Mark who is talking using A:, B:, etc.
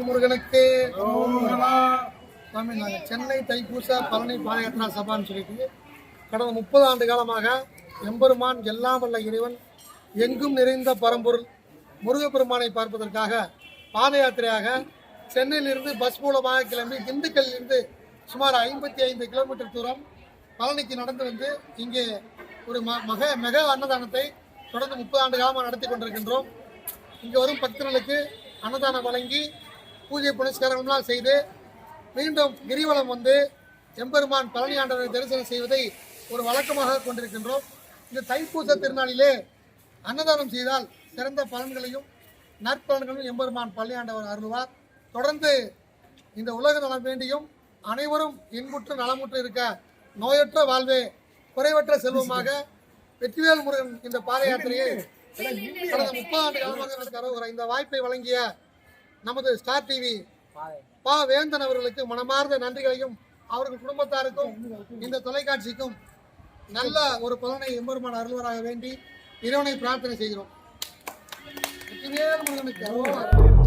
A: முருகனுக்கு சென்னை தைப்பூச பழனி பாதயாத்திரா சபான்னு சொல்லிட்டு கடந்த 30 ஆண்டு காலமாக எம்பெருமான் எல்லாம் வல்ல இறைவன் எங்கும் நிறைந்த பரம்பொருள் முருகப்பெருமானை பார்ப்பதற்காக பாதயாத்திரையாக சென்னையிலிருந்து பஸ் மூலமாக கிளம்பி திண்டுக்கல்லிருந்து சுமார் 55 கிலோமீட்டர் தூரம் பழனிக்கு நடந்து வந்து இங்கே ஒரு மெகா அன்னதானத்தை தொடர்ந்து 30 ஆண்டு காலமாக நடத்தி கொண்டிருக்கின்றோம். இங்கே வரும் பக்தர்களுக்கு அன்னதானம் வழங்கி பூஜை புனஸ்காரங்கள்லாம் செய்து மீண்டும் கிரிவலம் வந்து எம்பெருமான் பழனி ஆண்டவரை தரிசனம் செய்வதை ஒரு வழக்கமாக கொண்டிருக்கின்றோம். இந்த தைப்பூச திருநாளிலே அன்னதானம் செய்தால் சிறந்த பலன்களையும் நற்பலன்களையும் எம்பெருமான் பழனி ஆண்டவர் அருள்வார். தொடர்ந்து இந்த உலக நலம் வேண்டியும் அனைவரும் இன்புற்று நலமுற்று இருக்க நோயற்ற வாழ்வே குறைவற்ற செல்வமாக வெற்றிவேல் முருகன் இந்த பாத யாத்திரையை கடந்த 30 ஆண்டு காலமாக இந்த வாய்ப்பை வழங்கிய நமது ஸ்டார் டிவி பா வேந்தன் அவர்களுக்கு மனமார்ந்த நன்றிகளையும் அவர்கள் குடும்பத்தாருக்கும் இந்த தொலைக்காட்சிக்கும் நல்ல ஒரு பலனை எம்பெருமான் அருள்வராக வேண்டி இறைவனை பிரார்த்தனை செய்கிறோம். வெற்றிவேல் முருகனுக்கு